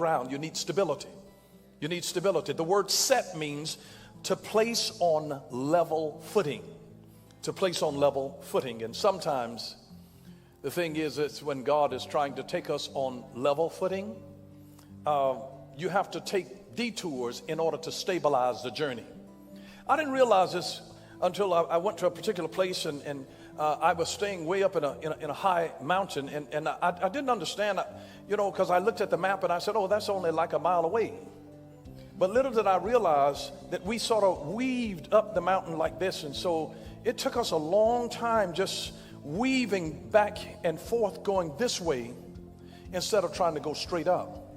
ground. You need stability. You need stability. The word set means to place on level footing. To place on level footing. And sometimes the thing is, it's when God is trying to take us on level footing, you have to take detours in order to stabilize the journey. I didn't realize this until I went to a particular place and I was staying way up in a high mountain, and I didn't understand, because I looked at the map and I said, oh, that's only like a mile away. But little did I realize that we sort of weaved up the mountain like this, and so it took us a long time just weaving back and forth going this way instead of trying to go straight up.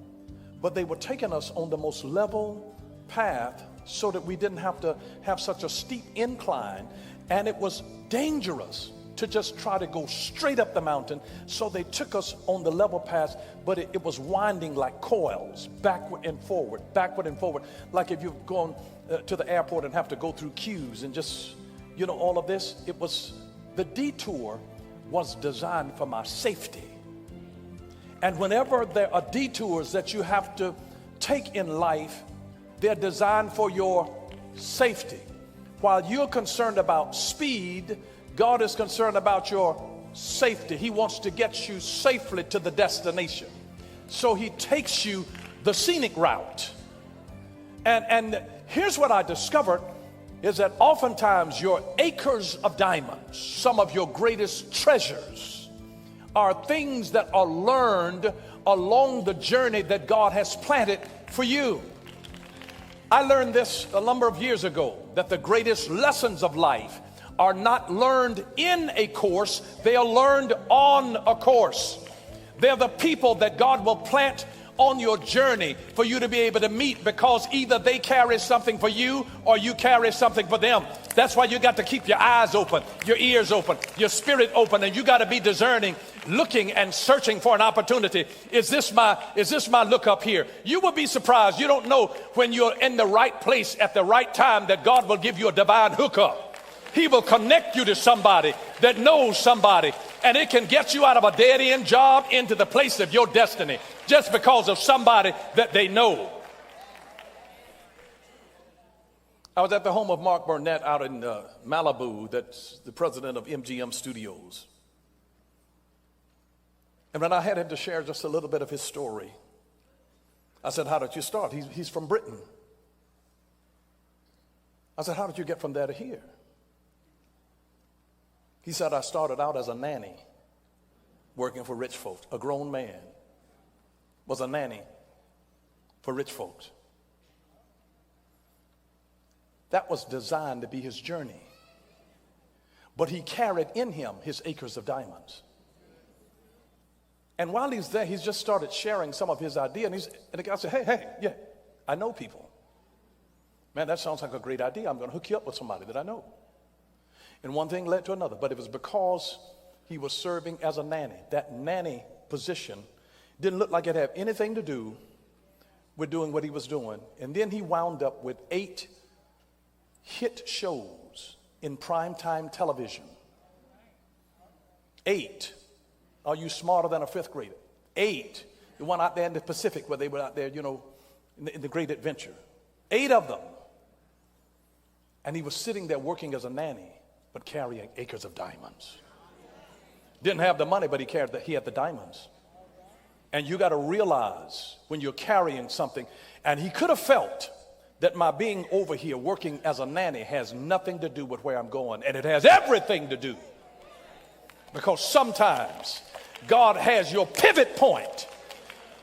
But they were taking us on the most level path so that we didn't have to have such a steep incline, and it was dangerous to just try to go straight up the mountain. So they took us on the level path, but it was winding like coils, backward and forward, like if you're going to the airport and have to go through queues and just, all of this. The detour was designed for my safety. And whenever there are detours that you have to take in life, they're designed for your safety. While you're concerned about speed, God is concerned about your safety. He wants to get you safely to the destination. So he takes you the scenic route. And here's what I discovered is that oftentimes your acres of diamonds, some of your greatest treasures, are things that are learned along the journey that God has planted for you. I learned this a number of years ago, that the greatest lessons of life are not learned in a course, they are learned on a course. They're the people that God will plant on your journey for you to be able to meet, because either they carry something for you or you carry something for them. That's why you got to keep your eyes open, your ears open, your spirit open, and you got to be discerning, looking and searching for an opportunity. Is this my look up here? You will be surprised. You don't know when you're in the right place at the right time that God will give you a divine hookup. He will connect you to somebody that knows somebody, and it can get you out of a dead-end job into the place of your destiny just because of somebody that they know. I was at the home of Mark Burnett out in Malibu. That's the president of MGM Studios. And when I had him to share just a little bit of his story, I said, how did you start? He's from Britain. I said, how did you get from there to here? He said, I started out as a nanny working for rich folks. A grown man was a nanny for rich folks. That was designed to be his journey. But he carried in him his acres of diamonds. And while he's there, he's just started sharing some of his idea. And the guy said, hey, yeah, I know people. Man, that sounds like a great idea. I'm going to hook you up with somebody that I know. And one thing led to another, but it was because he was serving as a nanny. That nanny position didn't look like it had anything to do with doing what he was doing. And then he wound up with 8 hit shows in primetime television. 8. Are you smarter than a 5th grader? 8. The one out there in the Pacific where they were out there, in the Great Adventure. 8 of them. And he was sitting there working as a nanny, but carrying acres of diamonds. Didn't have the money, but he had the diamonds. And you got to realize when you're carrying something, and he could have felt that my being over here working as a nanny has nothing to do with where I'm going, and it has everything to do. Because sometimes God has your pivot point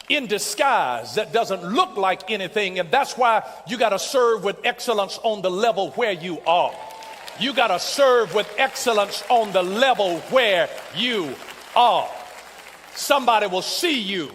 in disguise that doesn't look like anything, and that's why you got to serve with excellence on the level where you are. You got to serve with excellence on the level where you are. Somebody will see you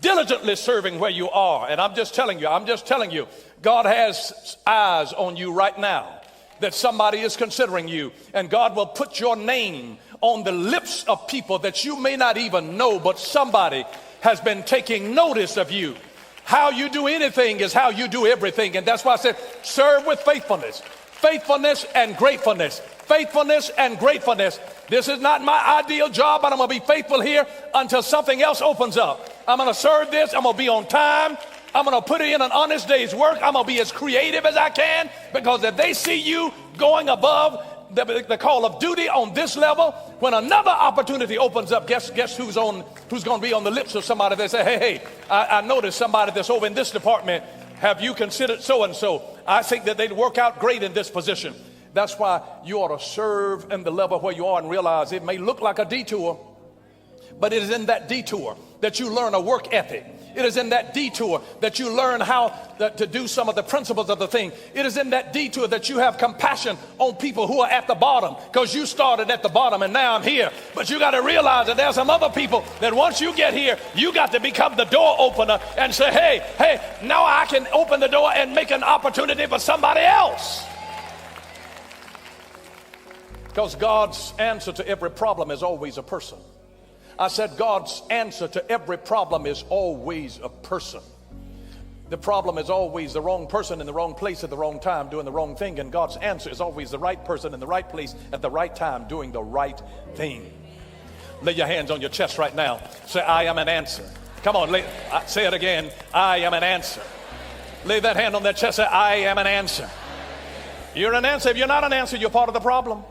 diligently serving where you are. And I'm just telling you, God has eyes on you right now, that somebody is considering you. And God will put your name on the lips of people that you may not even know, but somebody has been taking notice of you. How you do anything is how you do everything. And that's why I said, serve with faithfulness. Faithfulness and gratefulness. Faithfulness and gratefulness. This is not my ideal job, but I'm going to be faithful here until something else opens up. I'm going to serve this. I'm going to be on time. I'm going to put in an honest day's work. I'm going to be as creative as I can, because if they see you going above the call of duty on this level, when another opportunity opens up, guess who's going to be on the lips of somebody? They say, hey, I noticed somebody that's over in this department. Have you considered so and so? I think that they'd work out great in this position. That's why you ought to serve in the level where you are and realize it may look like a detour, but it is in that detour that you learn a work ethic. It is in that detour that you learn how to do some of the principles of the thing. It is in that detour that you have compassion on people who are at the bottom, because you started at the bottom and now I'm here. But you got to realize that there's some other people that once you get here, you got to become the door opener and say, hey, now I can open the door and make an opportunity for somebody else. Because God's answer to every problem is always a person. I said God's answer to every problem is always a person. The problem is always the wrong person in the wrong place at the wrong time doing the wrong thing, and God's answer is always the right person in the right place at the right time doing the right thing. Lay your hands on your chest right now. Say, I am an answer. Come on, say it again. I am an answer. Lay that hand on that chest. Say, I am an answer. You're an answer. If you're not an answer, you're part of the problem.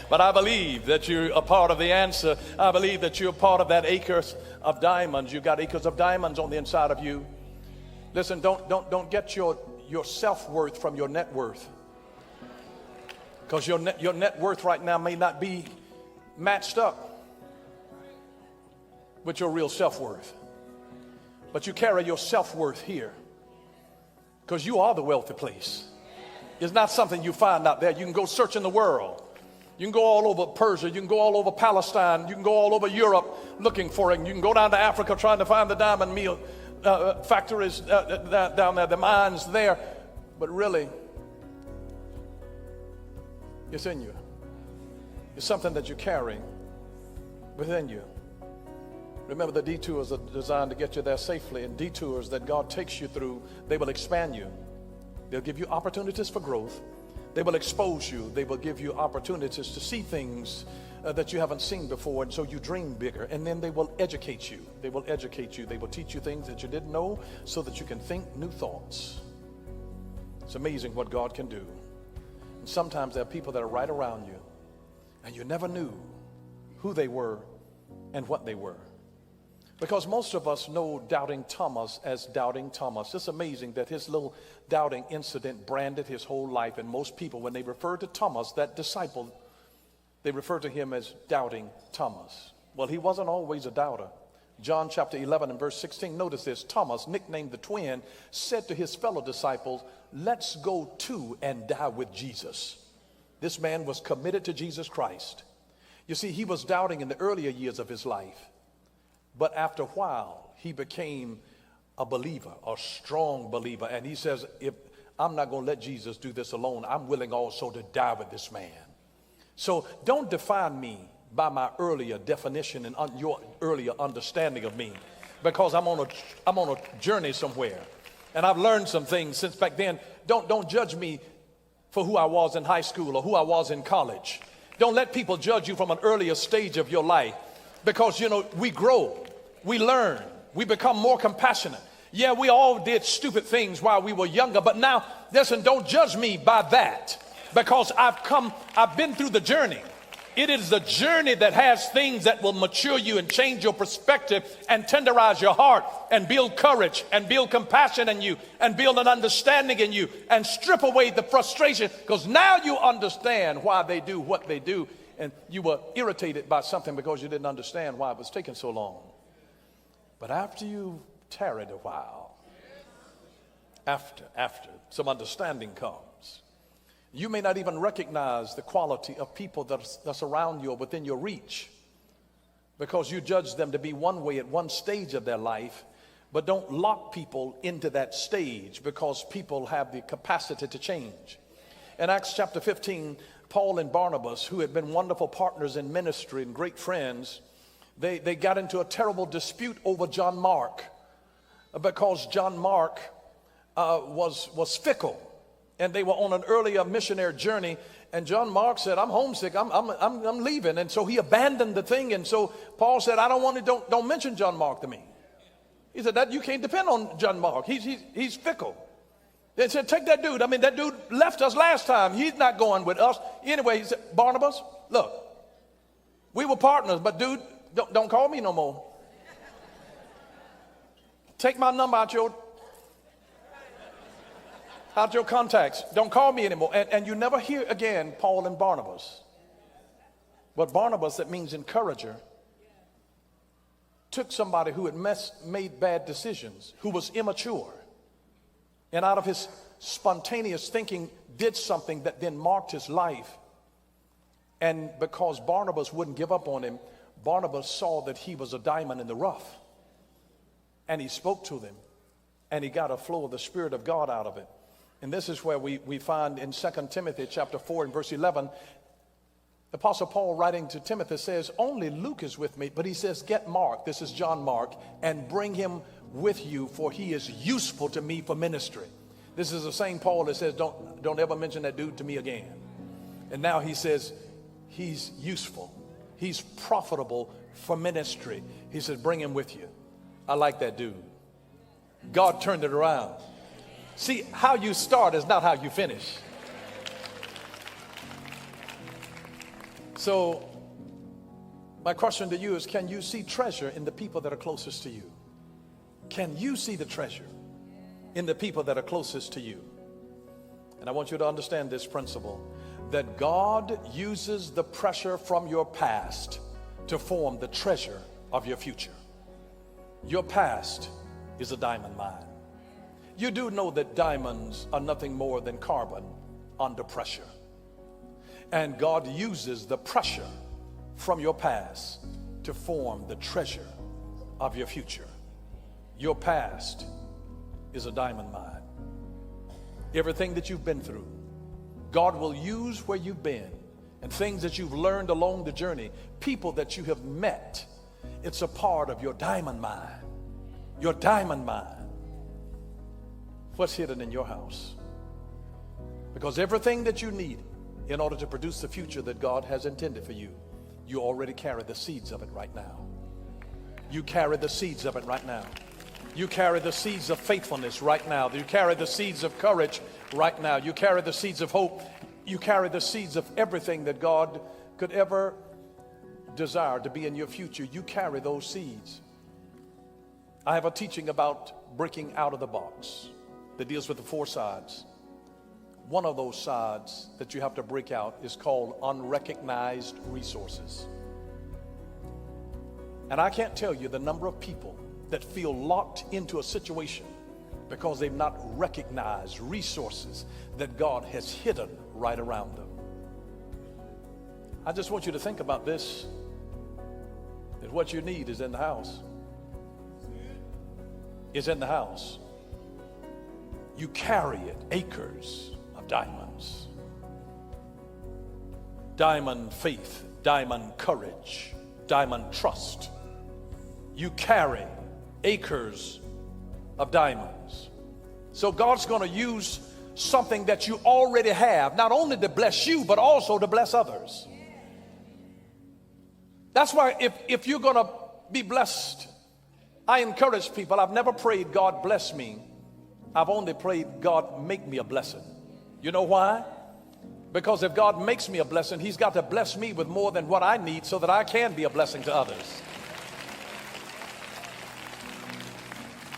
But I believe that you're a part of the answer. I believe that you're part of that acres of diamonds. You've got acres of diamonds on the inside of you. Listen, don't get your self-worth from your net worth, because your net worth right now may not be matched up with your real self-worth. But you carry your self-worth here, because you are the wealthy place. It's not something you find out there. You can go search in the world. You can go all over Persia. You can go all over Palestine. You can go all over Europe looking for it. You can go down to Africa trying to find the diamond meal factories down there, the mines there. But really, it's in you. It's something that you carry within you. Remember, the detours are designed to get you there safely, and detours that God takes you through, they will expand you. They'll give you opportunities for growth. They will expose you. They will give you opportunities to see things that you haven't seen before, and so you dream bigger. And then they will educate you. They will educate you. They will teach you things that you didn't know so that you can think new thoughts. It's amazing what God can do. And sometimes there are people that are right around you, and you never knew who they were and what they were. Because most of us know Doubting Thomas as Doubting Thomas. It's amazing that his little doubting incident branded his whole life. And most people, when they refer to Thomas, that disciple, they refer to him as Doubting Thomas. Well, he wasn't always a doubter. John chapter 11 and verse 16, notice this. Thomas, nicknamed the twin, said to his fellow disciples, let's go to and die with Jesus. This man was committed to Jesus Christ. You see, he was doubting in the earlier years of his life. But after a while, he became a believer, a strong believer. And he says, if I'm not going to let Jesus do this alone, I'm willing also to die with this man. So don't define me by my earlier definition and your earlier understanding of me, because I'm on a journey somewhere. And I've learned some things since back then. Don't judge me for who I was in high school or who I was in college. Don't let people judge you from an earlier stage of your life. Because, we grow, we learn, we become more compassionate. Yeah, we all did stupid things while we were younger, but now, listen, don't judge me by that, because I've been through the journey. It is the journey that has things that will mature you and change your perspective and tenderize your heart and build courage and build compassion in you and build an understanding in you and strip away the frustration, because now you understand why they do what they do. And you were irritated by something because you didn't understand why it was taking so long. But after you tarried a while, after some understanding comes, you may not even recognize the quality of people that's around you or within your reach, because you judge them to be one way at one stage of their life. But don't lock people into that stage, because people have the capacity to change. In Acts chapter 15, Paul and Barnabas, who had been wonderful partners in ministry and great friends, they got into a terrible dispute over John Mark, because John Mark was fickle, and they were on an earlier missionary journey. And John Mark said, "I'm homesick. I'm leaving." And so he abandoned the thing. And so Paul said, "I don't mention John Mark to me." He said, that you can't depend on John Mark. He's fickle. They said, take that dude. I mean, that dude left us last time. He's not going with us. Anyway, he said, Barnabas, look, we were partners, but dude, don't call me no more. Take my number out your contacts. Don't call me anymore. And you never hear again Paul and Barnabas. But Barnabas, that means encourager, took somebody who had made bad decisions, who was immature, and out of his spontaneous thinking did something that then marked his life. And because Barnabas wouldn't give up on him, Barnabas saw that he was a diamond in the rough. And he spoke to them, and he got a flow of the Spirit of God out of it. And this is where we find in 2 Timothy chapter 4 and verse 11, the Apostle Paul writing to Timothy says, only Luke is with me, but he says, get Mark, this is John Mark, and bring him with you, for he is useful to me for ministry. This is the same Paul that says, don't ever mention that dude to me again. And now he says, he's useful. He's profitable for ministry. He says, bring him with you. I like that dude. God turned it around. See, how you start is not how you finish. So my question to you is, can you see treasure in the people that are closest to you? Can you see the treasure in the people that are closest to you? And I want you to understand this principle, that God uses the pressure from your past to form the treasure of your future. Your past is a diamond mine. You do know that diamonds are nothing more than carbon under pressure. And God uses the pressure from your past to form the treasure of your future. Your past is a diamond mine. Everything that you've been through, God will use where you've been and things that you've learned along the journey, people that you have met. It's a part of your diamond mine. Your diamond mine. What's hidden in your house? Because everything that you need in order to produce the future that God has intended for you, you already carry the seeds of it right now. You carry the seeds of it right now. You carry the seeds of faithfulness right now. You carry the seeds of courage right now. You carry the seeds of hope. You carry the seeds of everything that God could ever desire to be in your future. You carry those seeds. I have a teaching about breaking out of the box that deals with the four sides. One of those sides that you have to break out is called unrecognized resources. And I can't tell you the number of people that feel locked into a situation because they've not recognized resources that God has hidden right around them. I just want you to think about this, that what you need is in the house. Is in the house. You carry it, acres of diamonds. Diamond faith, diamond courage, diamond trust. You carry acres of diamonds. So God's going to use something that you already have, not only to bless you, but also to bless others. That's why if you're going to be blessed, I encourage people, I've never prayed, God bless me. I've only prayed, God make me a blessing. You know why? Because if God makes me a blessing, he's got to bless me with more than what I need so that I can be a blessing to others.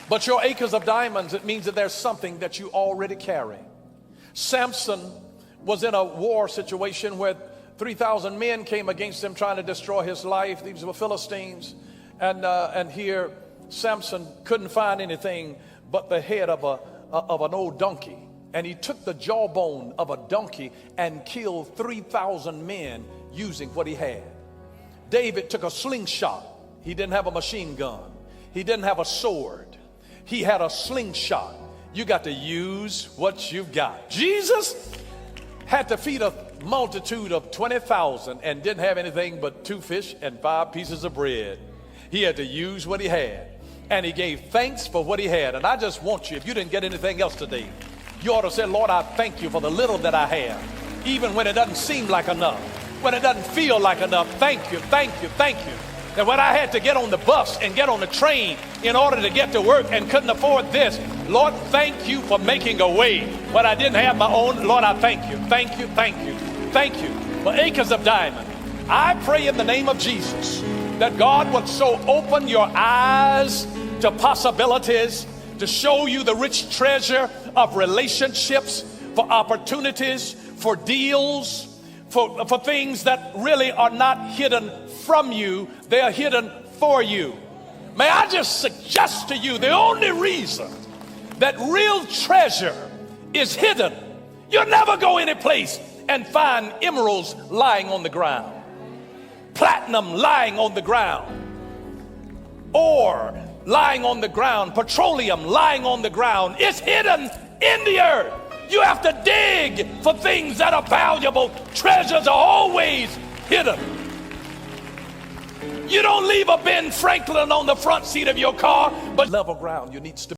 But your acres of diamonds, it means that there's something that you already carry. Samson was in a war situation where 3,000 men came against him trying to destroy his life. These were Philistines. And here Samson couldn't find anything but the head of an old donkey. And he took the jawbone of a donkey and killed 3,000 men using what he had. David took a slingshot. He didn't have a machine gun. He didn't have a sword. He had a slingshot. You got to use what you've got. Jesus had to feed a multitude of 20,000 and didn't have anything but 2 fish and 5 pieces of bread. He had to use what he had. And he gave thanks for what he had. And I just want you, if you didn't get anything else today, you ought to say, Lord, I thank you for the little that I have. Even when it doesn't seem like enough. When it doesn't feel like enough. Thank you, thank you, thank you. That when I had to get on the bus and get on the train in order to get to work and couldn't afford this, Lord, thank you for making a way when I didn't have my own. Lord, I thank you, thank you, thank you, thank you for acres of diamond. I pray in the name of Jesus that God would so open your eyes to possibilities, to show you the rich treasure of relationships, for opportunities, for deals, for things that really are not hidden from you, they are hidden for you. May I just suggest to you the only reason that real treasure is hidden. You'll never go any place and find emeralds lying on the ground, platinum lying on the ground, ore lying on the ground, petroleum lying on the ground. It's hidden in the earth. You have to dig for things that are valuable. Treasures are always hidden. You don't leave a Ben Franklin on the front seat of your car, but level ground. You need stability.